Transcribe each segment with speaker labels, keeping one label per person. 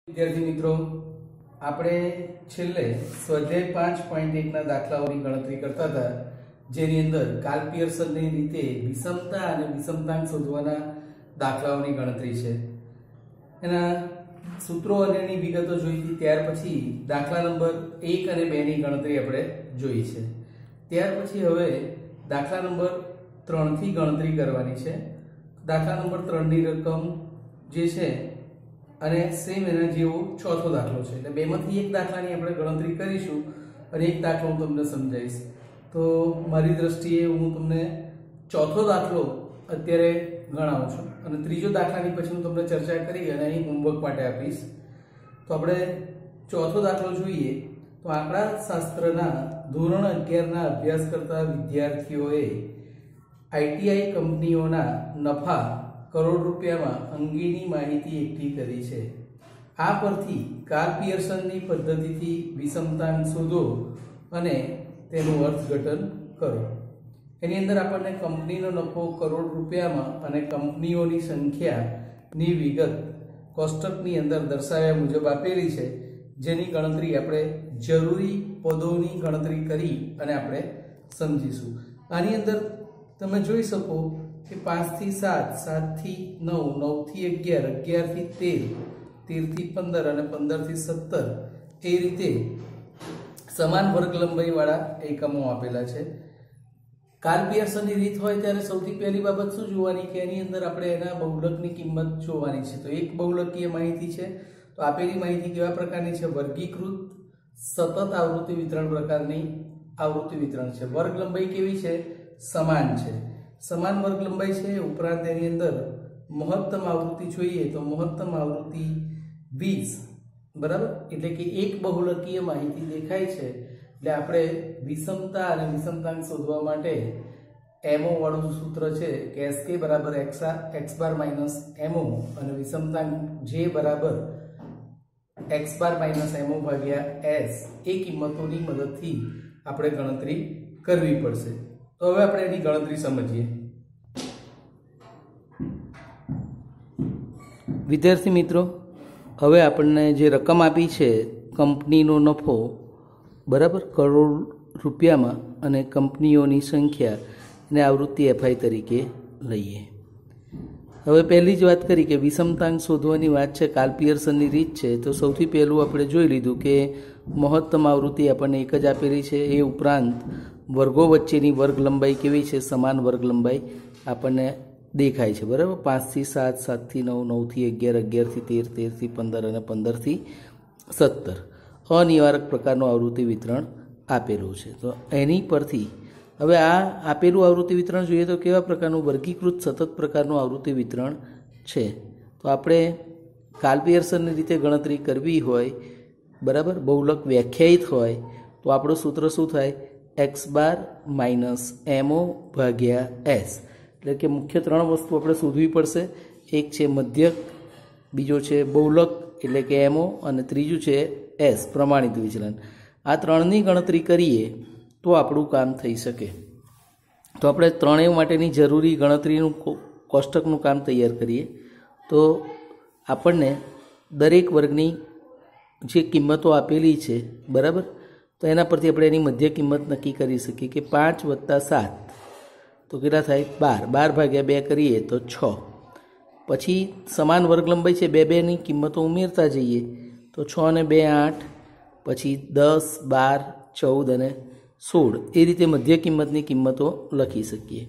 Speaker 1: વિદ્યાર્થી મિત્રો, આપણે છેલ્લે સ્વાધ્યાય 5.1 ના દાખલાઓની ગણતરી કરતા હતા, જેની અંદર કાર્લ પિયર્સનની રીતે વિષમતા અને વિષમતાંક શોધવાના દાખલાઓની ગણતરી છે. એના સૂત્રો અને એની વિગતો જોઈ હતી. ત્યાર પછી દાખલા નંબર 1 અને 2 ની ગણતરી આપણે જોઈ છે. ત્યાર પછી હવે દાખલા નંબર 3 થી ગણતરી કરવાની છે. દાખલા નંબર 3 ની રકમ જે છે અને સેમ એના જેવો ચોથો દાખલો છે, એટલે બેમાંથી એક દાખલાની આપણે ગણતરી કરીશું અને એક દાખલો હું તમને સમજાવીશ. તો મારી દ્રષ્ટિએ હું તમને ચોથો દાખલો અત્યારે ગણાવું છું અને ત્રીજો દાખલાની પછી હું તમને ચર્ચા કરી અને અહીં હોમવર્ક માટે આપીશ. તો આપણે ચોથો દાખલો જોઈએ. તો આંકડા શાસ્ત્રના ધોરણ 11 ના અભ્યાસ કરતા વિદ્યાર્થીઓએ આઈટીઆઈ કંપનીઓના નફા કરોડ રૂપિયામાં અંગેની માહિતી એકઠી કરી છે. આ પરથી કાર્લ પિયર્સનની પદ્ધતિથી વિષમતાંક શોધો અને તેનું અર્થઘટન કરો. એની અંદર આપણને કંપનીનો નફો કરોડ રૂપિયામાં અને કંપનીઓની સંખ્યાની વિગત કોષ્ટકની અંદર દર્શાવ્યા મુજબ આપેલી છે, જેની ગણતરી આપણે જરૂરી પદોની ગણતરી કરી અને આપણે સમજીશું. આની અંદર તમે જોઈ શકો કે 5 થી 7, 7 થી 9, 9 થી 11, 11 થી 13, 13 થી 15 અને 15 થી 17 એ રીતે સમાન વર્ગ લંબાઈ વાળા એકમો આપેલા છે. કાર્લ પિયર્સનની રીત હોય ત્યારે સૌથી પહેલી બાબત શું જોવાની કે એની અંદર આપણે એના બહુલકની કિંમત જોવાની છે. તો એક બહુલકીય માહિતી છે. તો આપેલી માહિતી કેવા પ્રકારની છે? વર્ગીકૃત સતત આવૃત્તિ વિતરણ પ્રકારની આવૃત્તિ વિતરણ છે. વર્ગ લંબાઈ કેવી છે? સમાન છે. સમાન વર્ગ લંબાઈ છે. ઉપરાંત એની અંદર મહત્તમ આવૃત્તિ જોઈએ તો મહત્તમ આવૃત્તિ 20, બરાબર. એટલે કે એક બહુલકીય માહિતી દેખાય છે. એટલે આપણે વિષમતા અને વિષમતાંક શોધવા માટે એમઓ વાળું સૂત્ર છે કે SK બરાબર x બાર માઇનસ MO અને વિષમતાંક J બરાબર x બાર માઇનસ MO ભાગ્યા S એ કિંમતોની મદદથી આપણે ગણતરી કરવી પડશે. તો હવે આપણે એની ગણતરી સમજીએ. વિદ્યાર્થી મિત્રો, હવે આપણને જે રકમ આપી છે કંપનીનો નફો, બરાબર, કરોડ રૂપિયામાં અને કંપનીઓની સંખ્યા ને આવૃત્તિ FI તરીકે લઈએ. હવે પહેલી જ વાત કરી કે વિષમતાંક શોધવાની વાત છે, કાર્લ પિયર્સનની રીત છે. તો સૌથી પહેલું આપણે જોઈ લીધું કે મહત્તમ આવૃત્તિ આપણને એક જ આપેલી છે. એ ઉપરાંત વર્ગો વચ્ચેની વર્ગ લંબાઈ કેવી છે? સમાન વર્ગ લંબાઈ આપણને દેખાય છે, બરાબર. 5 થી 7, 7 થી 9, 9 થી 11, 11 થી 13, 13 થી 15 અને 15 થી 17 અનિવારક પ્રકારનું આવૃત્તિ વિતરણ આપેલું છે. તો એની પરથી હવે આ આપેલું આવૃત્તિ વિતરણ જોઈએ તો કેવા પ્રકારનું? વર્ગીકૃત સતત પ્રકારનું આવૃત્તિ વિતરણ છે. તો આપણે કાર્લ પિયર્સનની રીતે ગણતરી કરવી હોય, બરાબર, બહુલક વ્યાખ્યાયિત હોય તો આપણું સૂત્ર શું થાય? x બાર માઇનસ MO ભાગ્યા S. એટલે કે મુખ્ય 3 વસ્તુ આપણે શોધવી પડશે. એક છે મધ્યક, બીજો છે બહુલક એટલે કે MO અને ત્રીજું છે S પ્રમાણિત વિચલન. આ 3ની ગણતરી કરીએ તો આપણું કામ થઈ શકે. તો આપણે ત્રણેય માટેની જરૂરી ગણતરીનું કોષ્ટકનું કામ તૈયાર કરીએ. તો આપણને દરેક વર્ગની જે કિંમતો આપેલી છે, બરાબર, તો એના પરથી આપણે એની મધ્ય કિંમત નક્કી કરી શકીએ કે 5 વત્તા 7 તો કેટલા થાય? 12. 12 ભાગ્યા 2 કરીએ તો 6. પછી સમાન વર્ગ લંબાઈ છે, 2 2ની કિંમતો ઉમેરતા જઈએ તો 6 ને 2 8, પછી 10, 12, 14 અને 16 એ રીતે મધ્ય કિંમતની કિંમતો લખી શકીએ.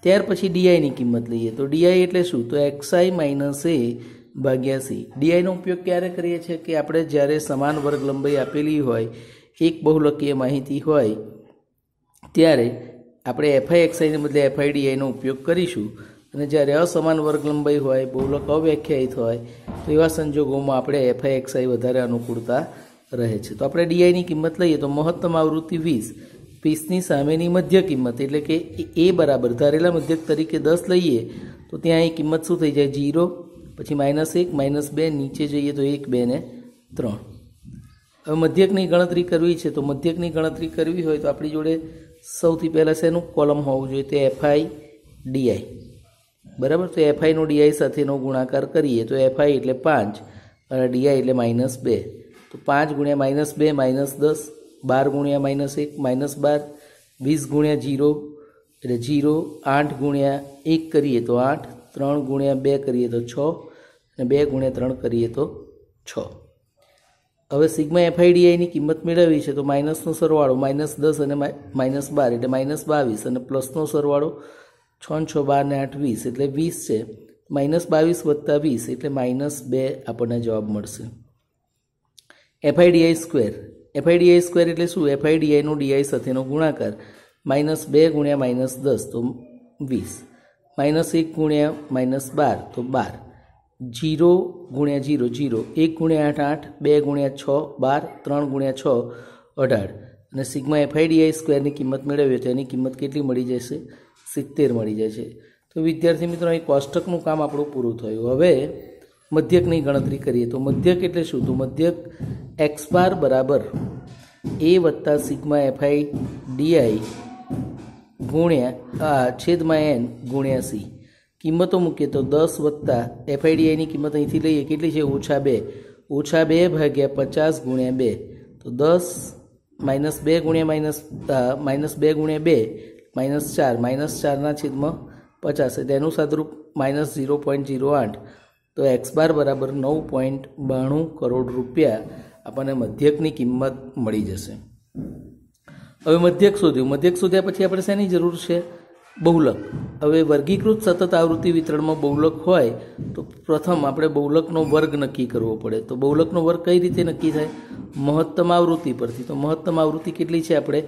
Speaker 1: ત્યાર પછી ડીઆઈની કિંમત લઈએ. તો ડીઆઈ એટલે શું? તો XI માઇનસ A ભાગ્યા C. ડીઆઈનો ઉપયોગ ક્યારે કરીએ છીએ કે આપણે જ્યારે સમાન વર્ગ લંબાઈ આપેલી હોય, એક બહુલકીય માહિતી હોય, ત્યારે આપણે FI ને બદલે FIDIનો ઉપયોગ કરીશું. અને જ્યારે અસમાન વર્ગ લંબાઈ હોય, બહુલક અવ્યાખ્યાયિત હોય, તો એવા સંજોગોમાં આપણે FI વધારે અનુકૂળતા રહે છે. તો આપણે ડીઆઈની કિંમત લઈએ તો મહત્તમ આવૃત્તિ 20, 20ની સામેની મધ્ય કિંમત એટલે કે A બરાબર ધારેલા મધ્યક તરીકે 10 લઈએ તો ત્યાં એ કિંમત શું થઈ જાય? 0, પછી -1, -2, નીચે જઈએ તો 1, 2 ને 3. હવે મધ્યકની ગણતરી કરવી છે. તો મધ્યકની ગણતરી કરવી હોય તો આપણી જોડે સૌથી પહેલાં શેનું કોલમ હોવું જોઈએ? તે FI DI, બરાબર. તો FI નો DI સાથેનો ગુણાકાર કરીએ તો FI એટલે 5 અને ડીઆઈ એટલે -2. તો 5 ગુણ્યા -2 -10, 12 ગુણ્યા -1 -12, 20 ગુણ્યા 0 એટલે 0, 8 ગુણ્યા 1 કરીએ તો 8, 3 ગુણ્યા 2 કરીએ તો 6 અને 2 ગુણ્યા 3 કરીએ તો 6. હવે સિગ્મા એફઆઈડીઆઈની કિંમત મેળવવી છે તો માઇનસનો સરવાળો -10 અને -12 એટલે -22 અને પ્લસનો સરવાળો 6 6 12 ને 8 20 એટલે 20 છે. -22 વત્તા 20 એટલે -2 આપણને જવાબ મળશે. FIDI square. એફઆઈડીઆઈ સ્ક્વેર એટલે શું? એફઆઈડીઆઈનો ડીઆઈ સાથેનો ગુણાકાર. -2 ગુણ્યા -10 તો 20, -1 ગુણ્યા -12 તો 12, 0 ગુણ્યા 0 0, 1 ગુણ્યા 8 8, 2 ગુણ્યા 6 12, 3 ગુણ્યા 6 18 અને સિગ્મા એફઆઈડીઆઈ સ્ક્વેરની કિંમત મેળવીએ તો એની કિંમત કેટલી મળી જશે? 70 મળી જશે. તો વિદ્યાર્થી મિત્રો અહીં કોષ્ટકનું કામ આપણું પૂરું થયું. હવે મધ્યકની ગણતરી કરીએ તો મધ્યક એટલે શું? તો મધ્યક x બાર બરાબર a વત્તા સિગ્મા એફઆઈડીઆઈ ગુણ્યા છેદમાં n ગુણ્યા c. કિંમતો મૂકીએ તો 10 વત્તા એફઆઈડીઆઈની કિંમત અહીંથી લઈએ કેટલી છે? -2. -2 ભાગ્યા 50 ગુણ્યા 2 તો 10 -2 ગુણ્યા -2 ગુણ્યા 2 -4 -4ના છેદમાં 50 એટલે એનું સાદુરૂપ -0.08. તો એક્સ બાર બરાબર 9.92 કરોડ રૂપિયા આપણને મધ્યકની કિંમત મળી જશે. હવે મધ્યક શોધ્યું. મધ્યક શોધ્યા પછી આપણે શેની જરૂર છે? બહુલક. હવે વર્ગીકૃત સતત આવૃત્તિ વિતરણમાં બહુલક હોય તો પ્રથમ આપણે બહુલકનો વર્ગ નક્કી કરવો પડે. તો બહુલકનો વર્ગ કઈ રીતે નક્કી થાય? મહત્તમ આવૃત્તિ પરથી. તો મહત્તમ આવૃત્તિ કેટલી છે? આપણે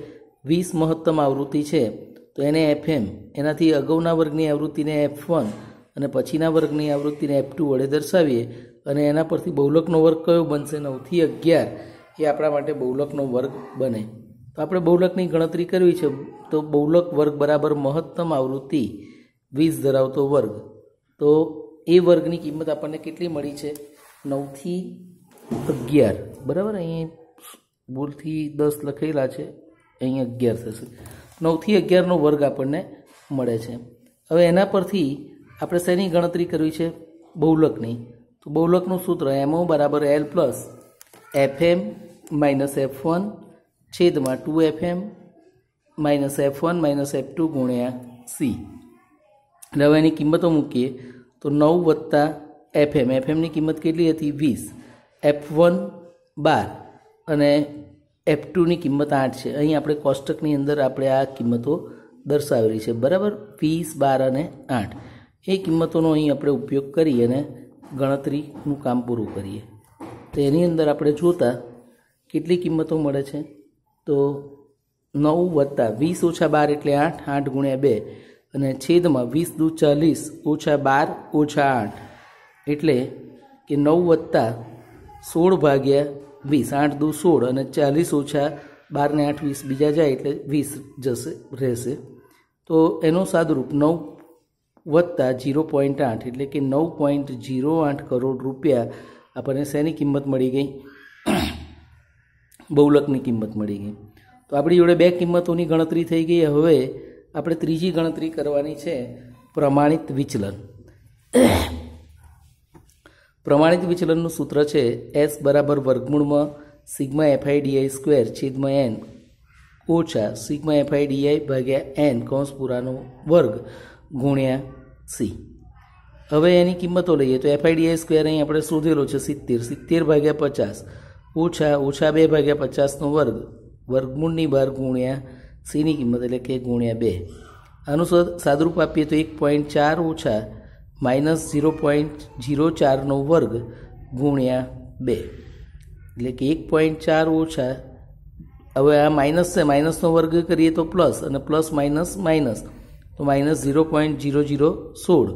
Speaker 1: 20 મહત્તમ આવૃત્તિ છે તો એને FM, એનાથી અગાઉના વર્ગની આવૃત્તિને F1 અને પછીના વર્ગની આવૃત્તિને F2 વડે દર્શાવીએ અને એના પરથી બહુલકનો વર્ગ કયો બનશે? 9 થી 11 એ આપણા માટે બહુલકનો વર્ગ બને. તો આપણે બહુલકની ગણતરી કરવી છે તો બહુલક વર્ગ બરાબર મહત્તમ આવૃત્તિ 20 ધરાવતો વર્ગ. તો એ વર્ગની કિંમત આપણને કેટલી મળી છે? 9 થી 11. બરાબર, અહીં ભૂલથી 10 લખેલા છે, અહીં 11 થશે. 9 થી 11નો વર્ગ આપણને મળે છે. હવે એના પરથી આપણે શેની ગણતરી કરવી છે? બહુલકની. તો બહુલકનું સૂત્ર MO બરાબર L plus FM minus F1 છેદમાં 2FM minus F1 minus F2 ગુણ્યા C. એટલે હવે એની કિંમતો મૂકીએ તો 9 વત્તા FM. FMની કિંમત કેટલી હતી? 20. F1 12 અને F2ની કિંમત 8 છે. અહીં આપણે કોષ્ટકની અંદર આપણે આ કિંમતો દર્શાવેલી છે. બરાબર, 20 12 અને 8 એ કિંમતોનો અહીં આપણે ઉપયોગ કરી અને ગણતરીનું કામ પૂરું કરીએ. તો એની અંદર આપણે જોતા કેટલી કિંમતો મળે છે? તો 9 વત્તા 20 ઓછા 12 એટલે 8, 8 ગુણ્યા 2 અને છેદમાં 20 દૂ 40 ઓછા 12 ઓછા 8 એટલે કે 9 વત્તા 16 ભાગ્યા 20, 8 દૂ 16 અને 40 ઓછા 12 ને 8 20 બીજા જાય એટલે 20 રહેશે. તો એનું સાદુરૂપ 9 વત્તા 0.8 એટલે કે 9.08 કરોડ રૂપિયા આપણને શેની કિંમત મળી ગઈ? બહુલકની કિંમત મળી ગઈ. તો આપણી જોડે બે કિંમતોની ગણતરી થઈ ગઈ. હવે આપણે ત્રીજી ગણતરી કરવાની છે, પ્રમાણિત વિચલન. પ્રમાણિત વિચલનનું સૂત્ર છે S બરાબર વર્ગમૂળમાં સિગ્મા એફઆઈડીઆઈ સ્ક્વેર છેદમાં n ઓછા સિગ્મા એફઆઈડીઆઈ ભાગ્યા n કૌંસ પૂરાનો વર્ગ ગુણ્યા C. હવે એની કિંમતો લઈએ તો એફઆઈડીઆઈ સ્ક્વેર અહીં આપણે શોધેલો છે 70, 70 ભાગ્યા 50 ઓછા 2 ભાગ્યા 50નો વર્ગ વર્ગમૂળની બહાર ગુણ્યા Cની કિંમત એટલે કે ગુણ્યા 2. આનું સાદુરૂપ આપીએ તો 1.4 ઓછા -0.04નો વર્ગ ગુણ્યા 2 એટલે કે 1.4 ઓછા, હવે આ માઇનસ છે, માઇનસનો વર્ગ કરીએ તો પ્લસ અને પ્લસ માઇનસ માઇનસ તો -0.0016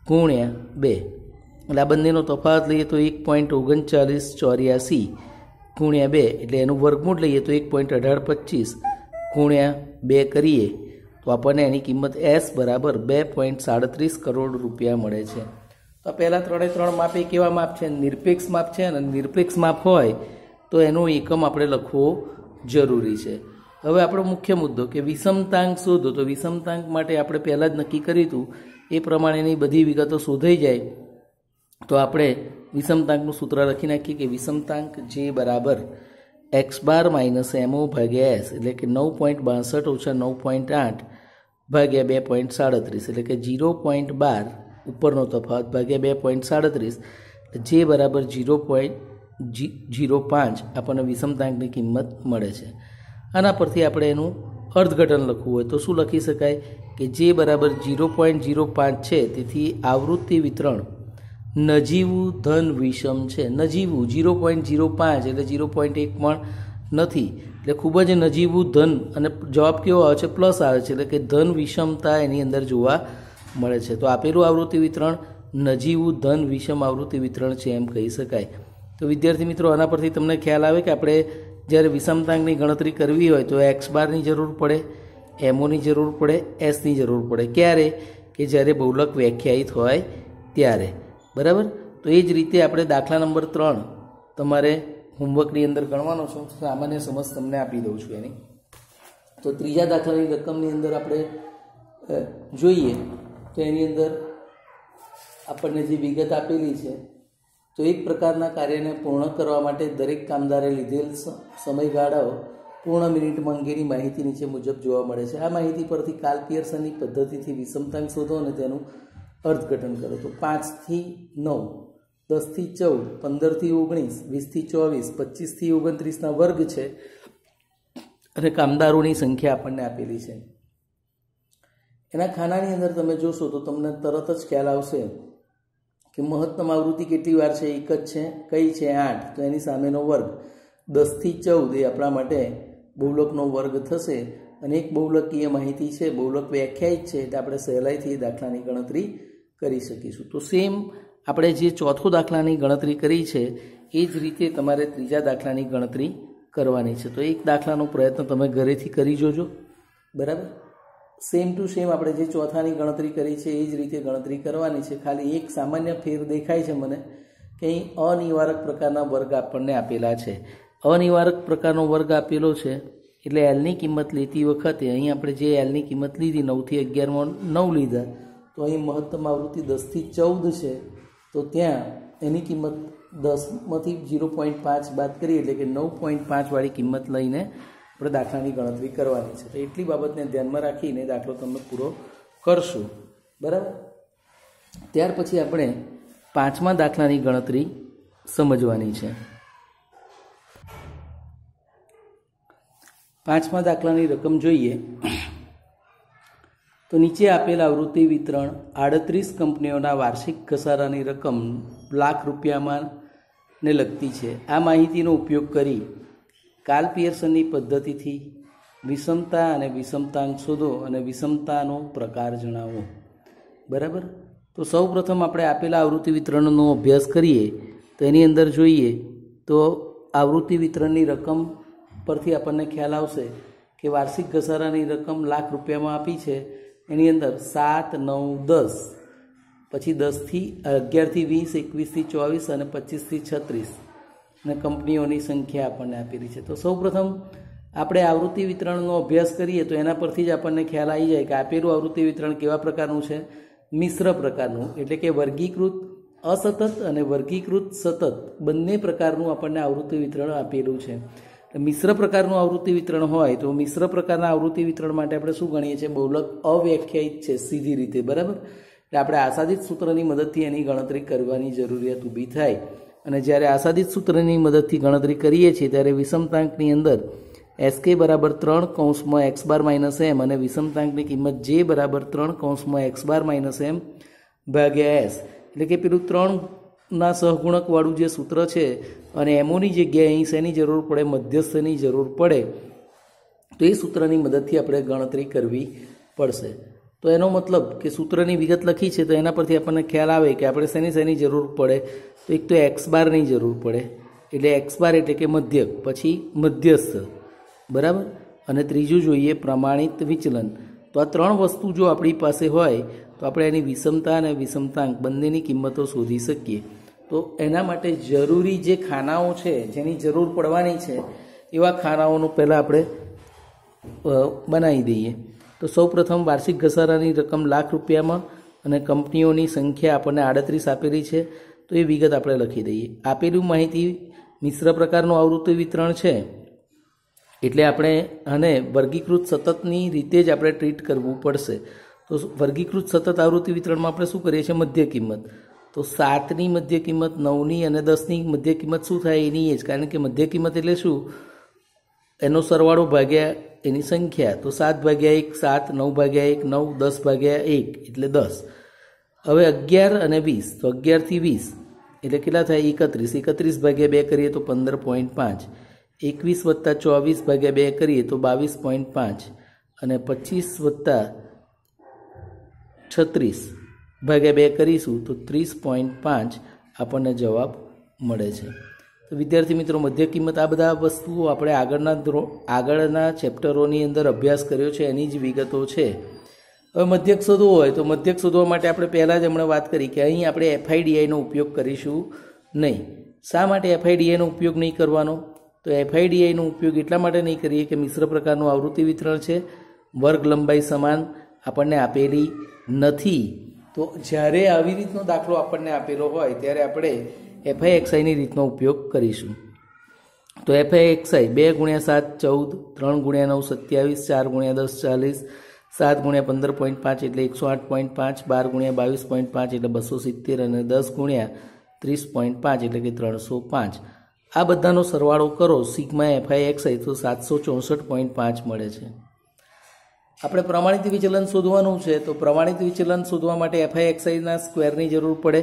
Speaker 1: ગુણ્યા 2 એટલે આ બંનેનો તફાવત લઈએ તો 1.3984 ગુણ્યા 2 એટલે એનું વર્ગમૂળ લઈએ તો 1.1825 ગુણ્યા 2 કરીએ તો આપણને એની કિંમત S બરાબર 2.37 કરોડ રૂપિયા મળે છે. તો પહેલાં 3 માપ એ કેવા માપ છે? નિરપેક્ષ માપ છે. અને નિરપેક્ષ માપ હોય તો એનો એકમ આપણે લખવો જરૂરી છે. હવે આપણો મુખ્ય મુદ્દો કે વિષમતાંક શોધો. તો વિષમતાંક માટે આપણે પહેલાં જ નક્કી કર્યું હતું એ પ્રમાણેની બધી વિગતો શોધાઈ જાય તો આપણે વિષમતાંકનું સૂત્ર લખી નાખીએ કે વિષમતાંક જે બરાબર એક્સ બાર માઇનસ એમઓ ભાગ્યા એસ, એટલે કે 9.62 ઓછા 9.8 ભાગ્યા 2.37, એટલે કે 0.12 ઉપરનો તફાવત ભાગ્યા 2.37, જે બરાબર 0.05 આપણને વિષમતાંકની કિંમત મળે છે. આના પરથી આપણે એનું અર્થઘટન લખવું હોય તો શું લખી શકાય કે જે બરાબર 0.05 છે, તેથી આવૃત્તિ વિતરણ નજીવું ધન વિષમ છે. નજીવું 0.05 એટલે 0.1 પણ નથી, એટલે ખૂબ જ નજીવું ધન, અને જવાબ કેવો આવે છે? પ્લસ આવે છે, એટલે કે ધન વિષમતા એની અંદર જોવા મળે છે. તો આપેલું આવૃત્તિ વિતરણ નજીવું ધન વિષમ આવૃત્તિ વિતરણ છે એમ કહી શકાય. તો વિદ્યાર્થી મિત્રો, આના પરથી તમને ખ્યાલ આવે કે આપણે જ્યારે વિષમતાંકની ગણતરી કરવી હોય તો એક્સ બારની જરૂર પડે, એમઓની જરૂર પડે, એસની જરૂર પડે. ક્યારે? કે જ્યારે બહુલક વ્યાખ્યાયિત હોય ત્યારે. બરાબર? તો એ જ રીતે આપણે દાખલા નંબર 3 તમારે હોમવર્કની અંદર ગણવાનો છો. સામાન્ય સમજ તમને આપી દઉં છું એની. તો ત્રીજા દાખલાની રકમની અંદર આપણે જોઈએ તો એની અંદર આપણને જે વિગત આપેલી છે, તો એક પ્રકારના કાર્યને પૂર્ણ કરવા માટે દરેક કામદારે લીધેલ સમયગાળાઓ પૂર્ણ મિનિટમાં અંગેની માહિતી નીચે મુજબ જોવા મળે છે. આ માહિતી પરથી કાર્લ પિયર્સનની પદ્ધતિથી વિષમતાંક શોધો અને તેનું અર્થઘટન કરો. તો 5 થી 9, 10 થી 14, 15 થી 19, 20 થી 24, 25 થી 29 વર્ગ છે, અને કામદારોની સંખ્યા આપણને આપેલી છે. એના ખાનાની અંદર તમે જોશો તો તમને તરત જ ખ્યાલ આવશે કે મહત્તમ આવૃત્તિ કેટલી વાર છે? એક જ છે. કઈ છે? 8. તો એની સામેનો વર્ગ 10 થી 14 એ આપણા માટે બહુલકનો વર્ગ થશે, અને એક બહુલકીય માહિતી છે, બહુલક વ્યાખ્યાયિત છે, એટલે આપણે સહેલાઈથી એ દાખલાની ગણતરી કરી શકીશું. તો સેમ આપણે જે ચોથો દાખલાની ગણતરી કરી છે એ જ રીતે તમારે ત્રીજા દાખલાની ગણતરી કરવાની છે. તો એક દાખલાનો પ્રયત્ન તમે ઘરેથી કરી જોજો. બરાબર? સેમ ટુ સેમ આપણે જે ચોથાની ગણતરી કરી છે એ જ રીતે ગણતરી કરવાની છે. ખાલી એક સામાન્ય ફેર દેખાય છે મને કે અહીં અનિવારક પ્રકારના વર્ગ આપણને આપેલા છે. અનિવારક પ્રકારનો વર્ગ આપેલો છે એટલે એલની કિંમત લેતી વખતે અહીં આપણે જે એલની કિંમત લીધી 9 થી 11માં 9 લીધા, તો અહીં મહત્તમ આવૃત્તિ 10 થી 14 છે, તો ત્યાં એની કિંમત 10માંથી 0.5 બાદ કરીએ એટલે કે 9.5 વાળી કિંમત લઈને આપણે દાખલાની ગણતરી કરવાની છે. તો એટલી બાબતને ધ્યાનમાં રાખીને દાખલો તમે પૂરો કરશું. બરાબર? ત્યાર પછી આપણે 5મા દાખલાની ગણતરી સમજવાની છે. 5મા દાખલાની રકમ જોઈએ તો નીચે આપેલ આવૃત્તિ વિતરણ 38 કંપનીઓના વાર્ષિક ઘસારાની રકમ લાખ રૂપિયામાં ને લગતી છે. આ માહિતીનો ઉપયોગ કરી કાર્લ પિયર્સનની પદ્ધતિથી વિષમતા અને વિષમતાંક શોધો અને વિષમતાનો પ્રકાર જણાવો. બરાબર? તો સૌ પ્રથમ આપણે આપેલા આવૃત્તિ વિતરણનો અભ્યાસ કરીએ તો એની અંદર જોઈએ તો આવૃત્તિ વિતરણની રકમ પરથી આપણને ખ્યાલ આવશે કે વાર્ષિક ઘસારાની રકમ લાખ રૂપિયામાં આપી છે. એની અંદર 7, 9, 10, પછી 10 થી 11 થી 20, 21 થી 24 અને 25 થી 36 અને કંપનીઓની સંખ્યા આપણને આપેલી છે. તો સૌપ્રથમ આપણે આવૃત્તિ વિતરણનો અભ્યાસ કરીએ તો એના પરથી જ આપણને ખ્યાલ આવી જાય કે આપેલું આવૃત્તિ વિતરણ કેવા પ્રકારનું છે? મિશ્ર પ્રકારનું, એટલે કે વર્ગીકૃત અસતત અને વર્ગીકૃત સતત બંને પ્રકારનું આપણને આવૃત્તિ વિતરણ આપેલું છે. મિશ્ર પ્રકારનું આવૃત્તિ વિતરણ હોય તો મિશ્ર પ્રકારના આવૃત્તિ વિતરણ માટે આપણે શું ગણીએ છીએ? બહુલક અવ્યાખ્યાયિત છે સીધી રીતે. બરાબર? એટલે આપણે આસાદિત સૂત્રની મદદથી એની ગણતરી કરવાની જરૂરિયાત ઊભી થાય. અને જ્યારે આસાદિત સૂત્રની મદદથી ગણતરી કરીએ છીએ ત્યારે વિષમતાંકની અંદર SK બરાબર 3 કૌંસમાં x બાર માઇનસ m અને વિષમતાંકની કિંમત J બરાબર 3 કૌંસમાં x બાર માઇનસ m ભાગ્યા s, એટલે કે પેલું 3ના સહગુણકવાળું જે સૂત્ર છે, અને એમોની જગ્યાએ અહીં શેની જરૂર પડે? મધ્યસ્થની જરૂર પડે. તો એ સૂત્રની મદદથી આપણે ગણતરી કરવી પડશે. તો એનો મતલબ કે સૂત્રની વિગત લખી છે તો એના પરથી આપણને ખ્યાલ આવે કે આપણે શેની જરૂર પડે? તો એક તો એક્સ બારની જરૂર પડે, એટલે એક્સ બાર એટલે કે મધ્યક, પછી મધ્યસ્થ. બરાબર? અને ત્રીજું જોઈએ પ્રમાણિત વિચલન. તો આ 3 વસ્તુ જો આપણી પાસે હોય તો આપણે એની વિષમતા અને વિષમતાંક બંનેની કિંમતો શોધી શકીએ. તો એના માટે જરૂરી જે ખાનાઓ છે, જેની જરૂર પડવાની છે, એવા ખાનાઓનું પહેલાં આપણે બનાવી દઈએ. તો સૌપ્રથમ વાર્ષિક ઘસારાની રકમ લાખ રૂપિયામાં અને કંપનીઓની સંખ્યા આપણને 38 આપેલી છે. તો એ વિગત આપણે લખી દઈએ. આપેલું માહિતી મિશ્ર પ્રકારનું આવૃત્તિ વિતરણ છે એટલે આપણે આને વર્ગીકૃત સતતની રીતે જ આપણે ટ્રીટ કરવું પડશે. તો વર્ગીકૃત સતત આવૃત્તિ વિતરણમાં આપણે શું કરીએ છીએ? મધ્ય કિંમત. તો 7ની મધ્ય કિંમત, 9ની અને 10ની મધ્ય કિંમત શું થાય? એની જ, કારણ કે મધ્ય કિંમત એટલે શું? એનો સરવાળો ભાગ્યા એની સંખ્યા. તો 7 ભાગ્યા 1 7, 9 ભાગ્યા 1 9, 10 ભાગ્યા 1 એટલે 10. હવે 11 અને 20, તો 11 થી 20 એટલે કેટલા થાય? 31. 31 ભાગ્યા 2 કરીએ તો 15.5. 21 વત્તા 24 ભાગ્યા 2 કરીએ તો 22.5 અને 25 વત્તા 36 ભાગ્યા 2 કરીશું તો 30.5 આપણને જવાબ મળે છે. તો વિદ્યાર્થી મિત્રો, મધ્ય કિંમત, આ બધા વસ્તુઓ આપણે આગળના ચેપ્ટરોની અંદર અભ્યાસ કર્યો છે, એની જ વિગતો છે. હવે મધ્યક શોધવો હોય તો મધ્યક શોધવા માટે આપણે પહેલાં જ હમણાં વાત કરી કે અહીં આપણે FIDIનો ઉપયોગ કરીશું નહીં. શા માટે FIDIનો ઉપયોગ નહીં કરવાનો? તો FIDIનો ઉપયોગ એટલા માટે નહીં કરીએ કે મિશ્ર પ્રકારનું આવૃત્તિ વિતરણ છે, વર્ગ લંબાઈ સમાન આપણને આપેલી નથી. તો જ્યારે આવી રીતનો દાખલો આપણને આપેલો હોય ત્યારે આપણે FIXIની રીતનો ઉપયોગ કરીશું. તો FIXI 2 × 7 14, 3 × 9 27, 4 × 10 40, 7 × 15.5 એટલે 108.5, 12 × 22.5 એટલે 270 અને 10 × 30.5 એટલે કે 305. આ બધાનો સરવાળો કરો સિગ્મા FIXI તો 764.5 મળે છે. આપણે પ્રમાણિત વિચલન શોધવાનું છે. તો પ્રમાણિત વિચલન શોધવા માટે FIXIના સ્ક્વેરની જરૂર પડે.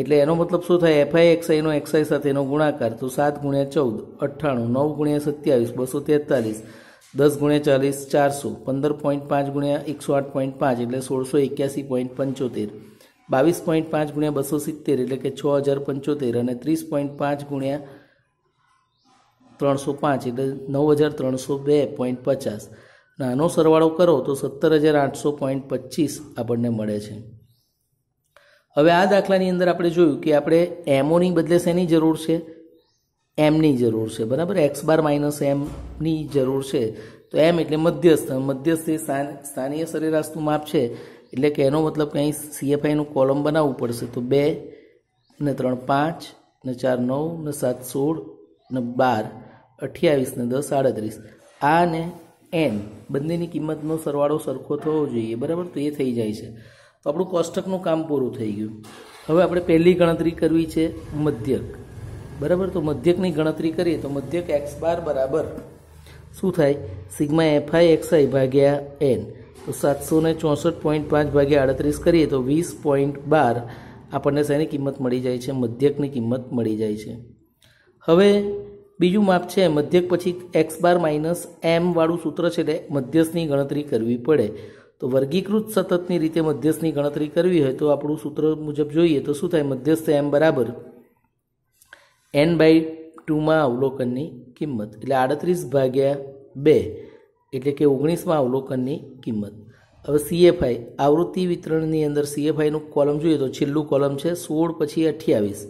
Speaker 1: એટલે એનો મતલબ શું થાય? FIXIનો XI સાથેનો ગુણાકાર. તો 7 × 14 98, 9 × 27 243, 10 × 40 400, 15.5 × 108.5 એટલે 1681.75, 22.5 × 270 એટલે કે 6075 અને 30.5 × 305 એટલે 9302.50. આનો સરવાળો કરો તો 17800.25 આપણને મળે છે. હવે આ દાખલાની અંદર આપણે જોયું કે આપણે એમોની બદલે શેની જરૂર છે? એમની જરૂર છે, બરાબર. x બાર માઇનસ એમની જરૂર છે. તો એમ એટલે મધ્યસ્થ. મધ્યસ્થ એ સ્થાનીય સરેરાશનું માપ છે. એટલે કે એનો મતલબ કે અહીં CFIનું કોલમ બનાવવું પડશે. તો 2 ને 3 5 ને 4 9 ને 7 16 ને 12 28 ને 10 38. આ ને n બંનેની કિંમતનો સરવાળો સરખો થવો જોઈએ, બરાબર. તો એ થઈ જાય છે. તો આપણું કોષ્ટકનું કામ પૂરું થઈ ગયું. હવે આપણે પહેલી ગણતરી કરવી છે મધ્યક, બરાબર. તો મધ્યકની ગણતરી કરીએ તો મધ્યક x બાર બરાબર શું થાય? સિગ્મા FIXI ભાગ્યા n. તો 764.5 ભાગ્યા 38 કરીએ તો 20.12 આપણને શેની કિંમત મળી જાય છે? મધ્યકની કિંમત મળી જાય છે. હવે બીજું માપ છે મધ્યક. પછી x બાર માઇનસ m વાળું સૂત્ર છે એટલે મધ્યસ્થની ગણતરી કરવી પડે. તો વર્ગીકૃત સતતની રીતે મધ્યસ્થની ગણતરી કરવી હોય તો આપણું સૂત્ર મુજબ જોઈએ તો શું થાય? મધ્યસ્થ m બરાબર n/2માં અવલોકનની કિંમત એટલે 38 ભાગ્યા 2 એટલે કે 19માં અવલોકનની કિંમત. હવે CFI આવૃત્તિ વિતરણની અંદર CFIનું કોલમ જોઈએ તો છેલ્લું કોલમ છે 16 પછી 28.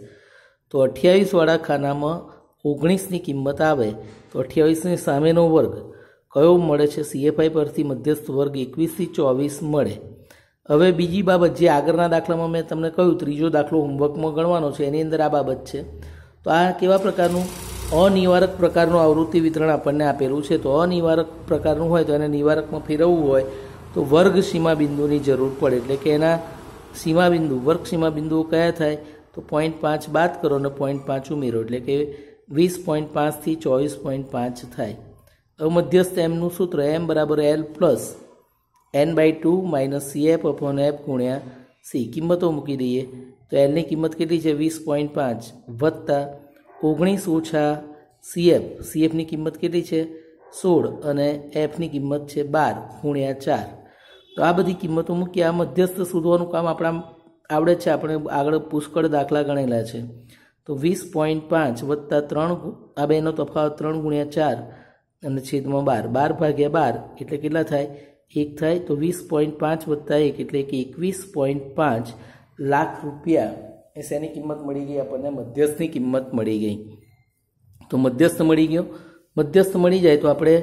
Speaker 1: તો 28 વાળા ખાનામાં 19ની કિંમત આવે તો 28ની સામેનો વર્ગ કયો મળે છે? CFI પરથી મધ્યસ્થ વર્ગ 21 થી 24 મળે. હવે બીજી બાબત જે આગળના દાખલામાં મેં તમને કહ્યું, ત્રીજો દાખલો હોમવર્કમાં ગણવાનો છે, એની અંદર આ બાબત છે. તો આ કેવા પ્રકારનું? અનિવારક પ્રકારનું આવૃત્તિ વિતરણ આપણને આપેલું છે. તો અનિવારક પ્રકારનું હોય તો એને નિવારકમાં ફેરવવું હોય તો વર્ગ સીમા બિંદુની જરૂર પડે. એટલે કે એના સીમા બિંદુ, વર્ગ સીમા બિંદુઓ કયા થાય? તો 0.5 બાદ કરો અને 0.5 ઉમેરો એટલે કે 20.5 થી 24.5 થાય. હવે મધ્યસ્થ એમનું સૂત્ર m બરાબર l plus n/2 minus CF upon f ગુણ્યા c. કિંમતો મૂકી દઈએ તો એલની કિંમત કેટલી છે? 20.5 વત્તા 19 ઓછા CF. CFની કિંમત કેટલી છે? 16 અને fની કિંમત છે 12 ગુણ્યા 4. તો આ બધી કિંમતો મૂકી આ મધ્યસ્થ શોધવાનું કામ આપણા આવડે છે. આપણે આગળ પુષ્કળ દાખલા ગણેલા છે. તો 20.5 વત્તા 3, આ બેનો તફાવત 3 ગુણ્યા 4 અને છેદમાં 12. 12 ભાગ્યા 12 એટલે કેટલા થાય? 1 થાય. તો 20.5 વત્તા 1 એટલે કે 21.5 લાખ રૂપિયા એ શેની કિંમત મળી ગઈ આપણને? મધ્યસ્થની કિંમત મળી ગઈ. તો મધ્યસ્થ મળી ગયો. મધ્યસ્થ મળી જાય તો આપણે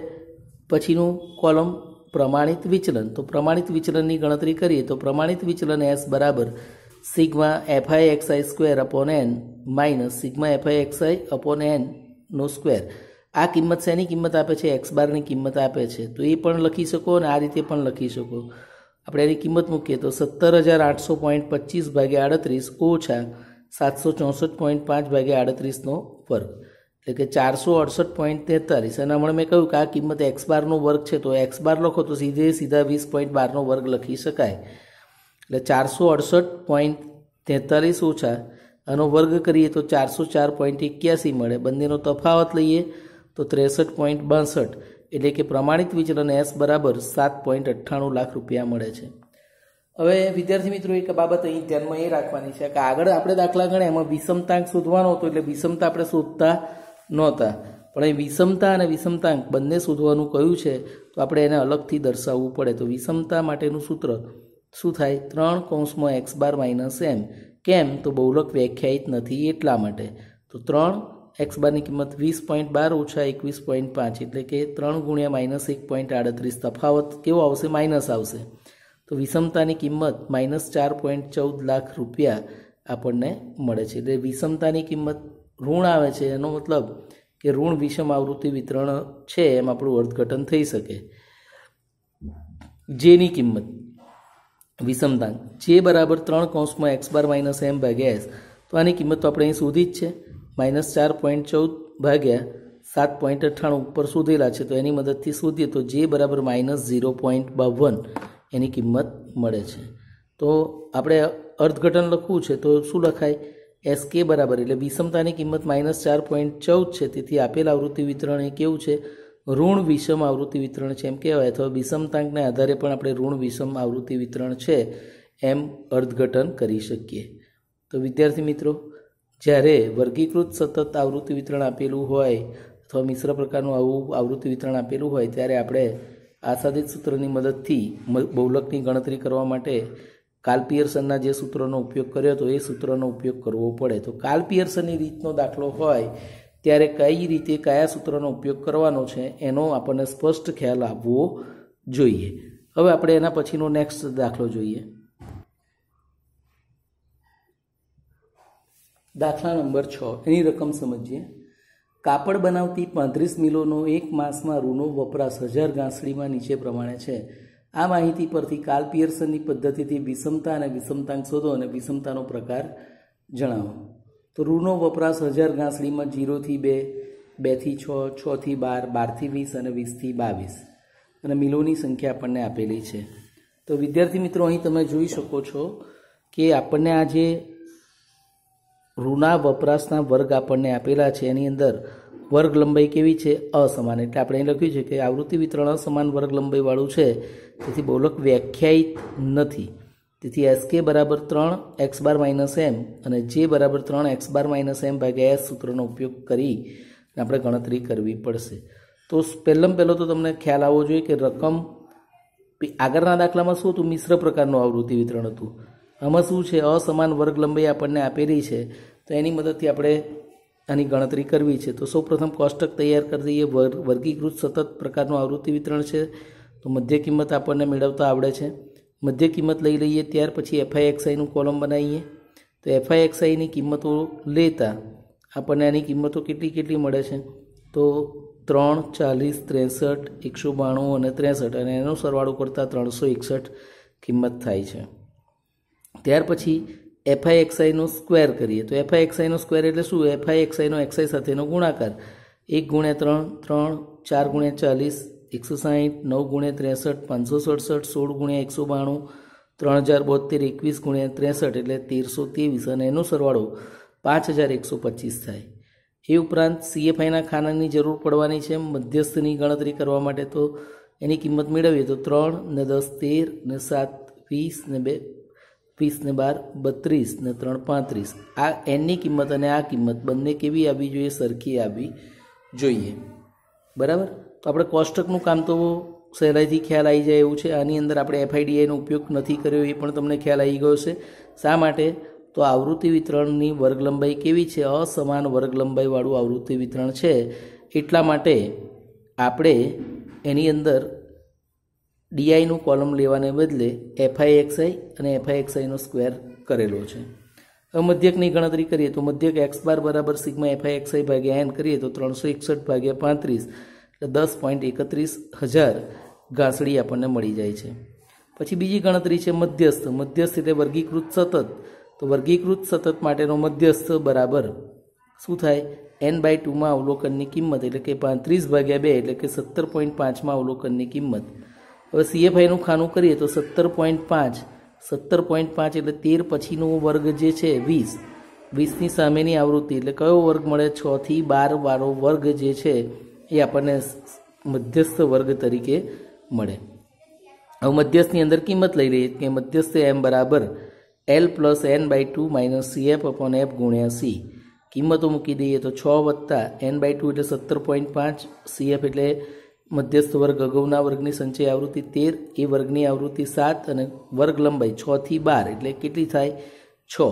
Speaker 1: પછીનું કોલમ પ્રમાણિત વિચલન. તો પ્રમાણિત વિચલનની ગણતરી કરીએ તો પ્રમાણિત વિચલન S બરાબર sigma FI XI square upon N minus sigma FI x i upon n નો સ્ક્વેર. આ કિંમત શેની કિંમત આપે છે? એક્સ બારની કિંમત આપે છે. તો એ પણ લખી શકો અને આ રીતે પણ લખી શકો. આપણે એની કિંમત મૂકીએ તો 17,800.25 ભાગ્યા 38 ઓછા 764.5 ભાગ્યા 38નો વર્ગ, એટલે કે 468.43. અને હમણાં મેં કહ્યું કે આ કિંમત એક્સ બારનો વર્ગ છે, તો એક્સ બાર લખો તો સીધા 20.12નો વર્ગ લખી શકાય. એટલે 468.43 ઓછા આનો વર્ગ કરીએ તો 404.81 મળે. બંનેનો તફાવત લઈએ તો 63.62, એટલે કે પ્રમાણિત વિચલન એસ બરાબર 7.98 લાખ રૂપિયા મળે છે. હવે વિદ્યાર્થી મિત્રો એક બાબત અહીં ધ્યાનમાં એ રાખવાની છે કે આગળ આપણે દાખલા ગણ્યા એમાં વિષમતાંક શોધવાનો હતો, એટલે વિષમતા આપણે શોધતા નહોતા, પણ અહીં વિષમતા અને વિષમતાંક બંને શોધવાનું કહ્યું છે તો આપણે એને અલગથી દર્શાવવું પડે. તો વિષમતા માટેનું સૂત્ર શું થાય? 3 કૌંસમાં એક્સ બાર માઇનસ એમ. કેમ? તો બહુલક વ્યાખ્યાયિત નથી એટલા માટે. તો 3 એક્સ બારની કિંમત 20.12 ઓછા 21.5, એટલે કે 3 ગુણ્યા માઇનસ 1.38. તફાવત કેવો આવશે? માઇનસ આવશે. તો વિષમતાની કિંમત માઇનસ 4.14 લાખ રૂપિયા આપણને મળે છે. એટલે વિષમતાની કિંમત ઋણ આવે છે, એનો મતલબ કે ઋણ વિષમ આવૃત્તિ વિતરણ છે એમ આપણું અર્થઘટન થઈ શકે. જેની કિંમત વિષમતાંક જે બરાબર 3 કૌંસમાં એક્સ બાર માઇનસ એમ ભાગ્યા એસ. તો આની કિંમત તો આપણે અહીં શોધી જ છે, માઇનસ 4.14 ભાગ્યા 7.98 ઉપર શોધેલા છે, તો એની મદદથી શોધીએ તો જે બરાબર માઇનસ 0.52 એની કિંમત મળે છે. તો આપણે અર્થઘટન લખવું છે તો શું લખાય? એસ કે બરાબર, એટલે વિષમતાની કિંમત માઇનસ 4.14 છે, તેથી આપેલ આવૃત્તિ વિતરણ એ કેવું છે? ઋણ વિષમ આવૃત્તિ વિતરણ છે એમ કહેવાય, અથવા વિષમતાંકને આધારે પણ આપણે ઋણ વિષમ આવૃત્તિ વિતરણ છે એમ અર્થઘટન કરી શકીએ. તો વિદ્યાર્થી મિત્રો, જ્યારે વર્ગીકૃત સતત આવૃત્તિ વિતરણ આપેલું હોય અથવા મિશ્ર પ્રકારનું આવું આવૃત્તિ વિતરણ આપેલું હોય ત્યારે આપણે આસાદિત સૂત્રની મદદથી બહુલકની ગણતરી કરવા માટે કાર્લ પિયર્સનના જે સૂત્રનો ઉપયોગ કર્યો હતો એ સૂત્રનો ઉપયોગ કરવો પડે. તો કાર્લ પિયર્સનની રીતનો દાખલો હોય ત્યારે કઈ રીતે કયા સૂત્રનો ઉપયોગ કરવાનો છે એનો આપણને સ્પષ્ટ ખ્યાલ આવવો જોઈએ. હવે આપણે એના પછીનો નેક્સ્ટ દાખલો જોઈએ. દાખલા નંબર 6, એની રકમ સમજીએ. કાપડ બનાવતી 35 મિલોનો એક માસમાં રૂનો વપરાશ 1000 ગાંસડીમાં નીચે પ્રમાણે છે. આ માહિતી પરથી કાર્લ પિયર્સનની પદ્ધતિથી વિષમતા અને વિષમતાંક શોધો અને વિષમતાનો પ્રકાર જણાવો. તો રૂનો વપરાશ 1000 ગાંસડીમાં 0 થી 2, 2 થી 6, 6 થી 12, 12 થી 20 અને 20 થી 22, અને મિલોની સંખ્યા આપણને આપેલી છે. તો વિદ્યાર્થી મિત્રો, અહીં તમે જોઈ શકો છો કે આપણને આ જે રૂના વપરાશના વર્ગ આપણને આપેલા છે એની અંદર વર્ગ લંબાઈ કેવી છે? અસમાન. એટલે આપણે અહીં લખ્યું છે કે આવૃત્તિ વિતરણ અસમાન વર્ગ લંબાઈવાળું છે, તેથી બહુલક વ્યાખ્યાયિત નથી. તેથી એસ કે બરાબર 3 એક્સ બાર માઇનસ એમ અને જે બરાબર 3 એક્સ બાર માઇનસ એમ ભાગ્યા એસ સૂત્રનો ઉપયોગ કરી આપણે ગણતરી કરવી પડશે. તો પહેલો તો તમને ખ્યાલ આવવો જોઈએ કે રકમ આગળના દાખલામાં શું હતું? મિશ્ર પ્રકારનું આવૃત્તિ વિતરણ હતું. આમાં શું છે? અસમાન વર્ગ લંબાઈ આપણને આપેલી છે, તો એની મદદથી આપણે આની ગણતરી કરવી છે. તો સૌપ્રથમ કોષ્ટક તૈયાર કરી દઈએ. વર્ગીકૃત સતત પ્રકારનું આવૃત્તિ વિતરણ છે, તો મધ્ય કિંમત આપણને મેળવતા આવડે છે. મધ્ય કિંમત લઈ લઈએ, ત્યાર પછી એફઆઈ એક્સઆઈનું કોલમ બનાવીએ. તો એફઆઈ એક્સઆઈની કિંમતો લેતા આપણને આની કિંમતો કેટલી મળે છે? તો 3, 40, 63, 192 અને 63, અને એનો સરવાળો કરતાં 361 કિંમત થાય છે. ત્યાર પછી એફઆઈ એક્સઆઈનો સ્ક્વેર કરીએ. તો એફઆઈ એક્સઆઈનો સ્ક્વેર એટલે શું? એફઆઈ એક્સઆઈનો એક્સઆઈ સાથેનો ગુણાકાર. 1 ગુણ્યા 3, 3, 4 ગુણ્યા 40, 160, 9 ગુણ્યા 63, 567, 16 ગુણ્યા 192, 3072, 21 ગુણ્યા 63 એટલે 1323, અને એનો સરવાળો 5125 થાય. એ ઉપરાંત સીએફઆઈના ખાનાની જરૂર પડવાની છે મધ્યસ્થની ગણતરી કરવા માટે. તો એની કિંમત મેળવીએ તો 3 ને 10 13 ને 7 20 ને 2 20 ને 12 32 ને 3 35. આ એનની કિંમત અને આ કિંમત બંને કેવી આવવી જોઈએ? સરખી આવવી જોઈએ. બરાબર. તો આપણે કોષ્ટકનું કામ તો સહેલાઈથી ખ્યાલ આવી જાય એવું છે. આની અંદર આપણે એફઆઈડીઆઈનો ઉપયોગ નથી કર્યો એ પણ તમને ખ્યાલ આવી ગયો છે. શા માટે? તો આવૃત્તિ વિતરણની વર્ગ લંબાઈ કેવી છે? અસમાન વર્ગ લંબાઈવાળું આવૃત્તિ વિતરણ છે, એટલા માટે આપણે એની અંદર ડીઆઈનું કોલમ લેવાને બદલે એફઆઈ એક્સઆઈ અને એફઆઈ એક્સઆઈનો સ્ક્વેર કરેલો છે. હવે મધ્યકની ગણતરી કરીએ તો મધ્યક એક્સ બાર બરાબર સિગ્મા એફઆઈ એક્સઆઈ ભાગ્યા એન કરીએ તો 361 ભાગ્યા 35 એટલે 10.31 હજાર ઘાસડી આપણને મળી જાય છે. પછી બીજી ગણતરી છે મધ્યસ્થ. મધ્યસ્થ એટલે વર્ગીકૃત સતત. તો વર્ગીકૃત સતત માટેનો મધ્યસ્થ બરાબર શું થાય? n/2માં અવલોકનની કિંમત એટલે કે 35 ભાગ્યા 2 એટલે કે 17.5માં અવલોકનની કિંમત. હવે CFIનું ખાનું કરીએ તો 17.5 એટલે 13 પછીનો વર્ગ જે છે 20. 20ની સામેની આવૃત્તિ એટલે કયો વર્ગ મળે? 6 થી 12 વાળો વર્ગ જે છે એ આપણને મધ્યસ્થ વર્ગ તરીકે મળે. હવે મધ્યસ્થની અંદર કિંમત લઈ લઈએ કે મધ્યસ્થ m બરાબર L + n/2 - CF/F ગુણ્યા C. કિંમતો મૂકી દઈએ તો 6 વત્તા n/2 એટલે 17.5, CF એટલે મધ્યસ્થ વર્ગ અગાઉના વર્ગની સંચય આવૃત્તિ 13, એ વર્ગની આવૃત્તિ 7 અને વર્ગ લંબાઈ 6 થી 12 એટલે કેટલી થાય? 6.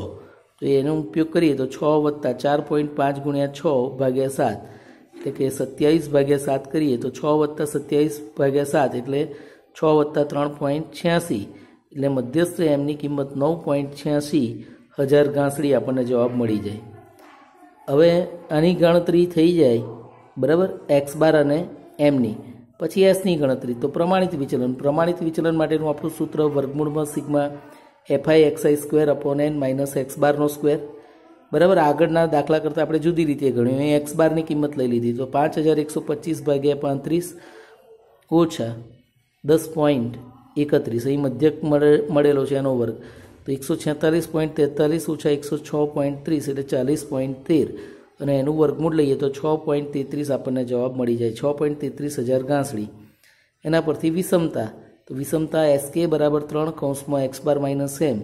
Speaker 1: તો એનો ઉપયોગ કરીએ તો 6 વત્તા 4.5 ગુણ્યા 6 ભાગ્યા 7 એટલે કે 27/7 કરીએ તો 6 વત્તા 27/7 એટલે 6 વત્તા 3.86 એટલે મધ્યસ્થ એમની કિંમત 9.86 હજાર ઘાસડી આપણને જવાબ મળી જાય. હવે આની ગણતરી થઈ જાય બરાબર એક્સ બાર અને એમની. પછી એસની ગણતરી તો પ્રમાણિત વિચલન. પ્રમાણિત વિચલન માટેનું આપણું સૂત્ર વર્ગમૂળમાં sigma FI XI square upon N minus X બારનો સ્ક્વેર. બરાબર, આગળના દાખલા કરતાં આપણે જુદી રીતે ગણ્યું. અહીં એક્સ બારની કિંમત લઈ લીધી તો 5125 ભાગ્યા 35 ઓછા 10.31. અહીં મધ્યક મળેલો છે એનો વર્ગ તો 146.43 ઓછા 106.30 એટલે 40.13 અને એનું વર્ગમૂળ લઈએ તો 6.33 આપણને જવાબ મળી જાય. 6.33 હજાર ઘાસડી. એના પરથી વિષમતા તો વિષમતા SK બરાબર 3 કૌંસમાં x બાર માઇનસ m.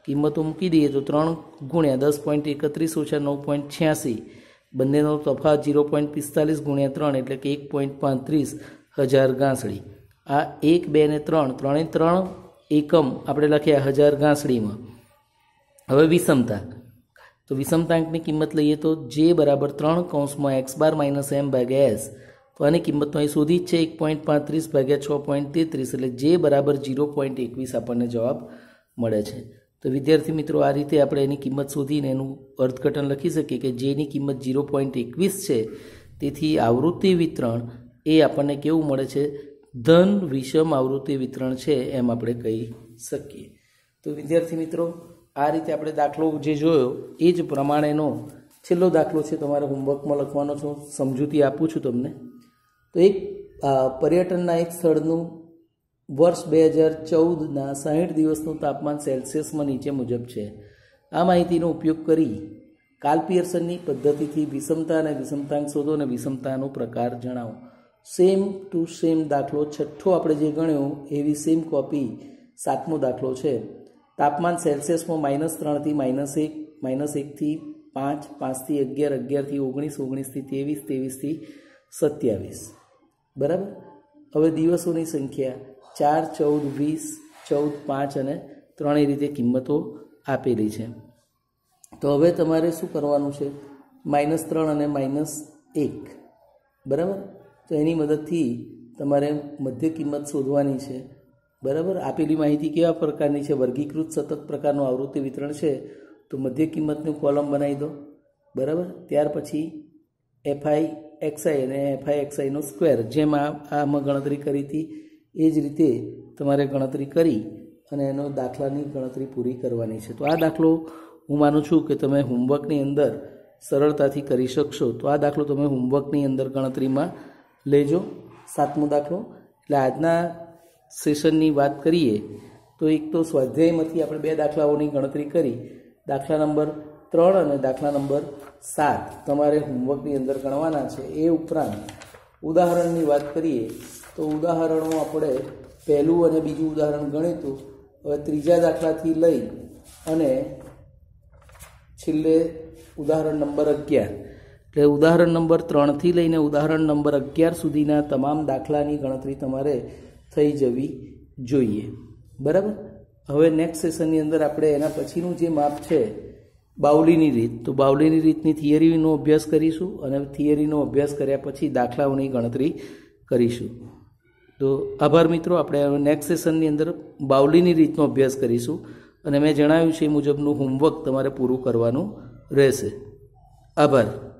Speaker 1: કિંમતો મૂકી દઈએ તો 3 ગુણ્યા 10.31 ઓછા 9.86 બંનેનો તફાવત 0.45 ગુણ્યા 3 એટલે કે 1.35 હજાર ઘાસડી. આ 1, 2 ને 3 ત્રણે 3 એકમ આપણે લખ્યા હજાર ઘાસડીમાં. હવે વિષમતા તો વિષમતાંકની કિંમત લઈએ તો j બરાબર 3 કૌંસમાં x બાર માઇનસ m ભાગ્યા s. તો આની કિંમત તો અહીં શોધી જ છે 1.35 ભાગ્યા 6.33 એટલે j બરાબર 0.21 આપણને જવાબ મળે છે. તો વિદ્યાર્થી મિત્રો આ રીતે આપણે એની કિંમત શોધીને એનું અર્થઘટન લખી શકીએ કે જેની કિંમત 0.21 છે તેથી આવૃત્તિ વિતરણ એ આપણને કેવું મળે છે? ધન વિષમ આવૃત્તિ વિતરણ છે એમ આપણે કહી શકીએ. તો વિદ્યાર્થી મિત્રો આ રીતે આપણે દાખલો જે જોયો એ જ પ્રમાણેનો છેલ્લો દાખલો છે તમારે હોમવર્કમાં લખવાનો છું. સમજૂતી આપું છું તમને. તો એક પર્યટનના એક સ્થળનું વર્ષ 2014ના 60 દિવસનું તાપમાન સેલ્સિયસમાં નીચે મુજબ છે. આ માહિતીનો ઉપયોગ કરી કાર્લ પિયર્સનની પદ્ધતિથી વિષમતા અને વિષમતાંક શોધો અને વિષમતાનો પ્રકાર જણાવો. સેમ ટુ સેમ દાખલો છઠ્ઠો આપણે જે ગણ્યો એવી સેમ કોપી 7મો દાખલો છે. તાપમાન સેલ્સિયસમાં -3 થી -1, -1 થી 5, 5 થી 11, 11 થી 19, 19 થી 23, 23 થી 27. બરાબર. હવે દિવસોની સંખ્યા 4, 14, 20, 14, 5 અને 3 એ રીતે કિંમતો આપેલી છે. તો હવે તમારે શું કરવાનું છે? -3 અને -1 બરાબર. તો એની મદદથી તમારે મધ્ય કિંમત શોધવાની છે. બરાબર. આપેલી માહિતી કેવા પ્રકારની છે? વર્ગીકૃત સતત પ્રકારનું આવૃત્તિ વિતરણ છે તો મધ્ય કિંમતનું કોલમ બનાવી દો. બરાબર. ત્યાર પછી એફઆઈ એક્સઆઈ અને એફઆઈ એક્સઆઈનો સ્ક્વેર જેમ આમાં ગણતરી કરી હતી એ જ રીતે તમારે ગણતરી કરી અને એનો દાખલાની ગણતરી પૂરી કરવાની છે. તો આ દાખલો હું માનું છું કે તમે હોમવર્કની અંદર સરળતાથી કરી શકશો. તો આ દાખલો તમે હોમવર્કની અંદર ગણતરીમાં લેજો. 7મો દાખલો. એટલે આજના સેશનની વાત કરીએ તો એક તો સ્વાધ્યાયમાંથી આપણે 2 દાખલાઓની ગણતરી કરી. દાખલા નંબર 3 અને દાખલા નંબર 7 તમારે હોમવર્કની અંદર ગણવાના છે. એ ઉપરાંત ઉદાહરણની વાત કરીએ તો ઉદાહરણો આપણે પહેલું અને બીજું ઉદાહરણ ગણ્યું હતું. હવે ત્રીજા દાખલાથી લઈ અને છેલ્લે ઉદાહરણ નંબર 11 એટલે ઉદાહરણ નંબર 3 થી લઈને ઉદાહરણ નંબર 11 સુધીના તમામ દાખલાની ગણતરી તમારે થઈ જવી જોઈએ. બરાબર. હવે નેક્સ્ટ સેશનની અંદર આપણે એના પછીનું જે માપ છે બાઉલીની રીત, તો બાઉલીની રીતની થિયરીનો અભ્યાસ કરીશું અને થિયરીનો અભ્યાસ કર્યા પછી દાખલાઓની ગણતરી કરીશું. તો આભાર મિત્રો. આપણે નેક્સ્ટ સેશનની અંદર બાઉલીની રીતનો અભ્યાસ કરીશું અને મેં જણાવ્યું છે એ મુજબનું હોમવર્ક તમારે પૂરું કરવાનું રહેશે. આભાર.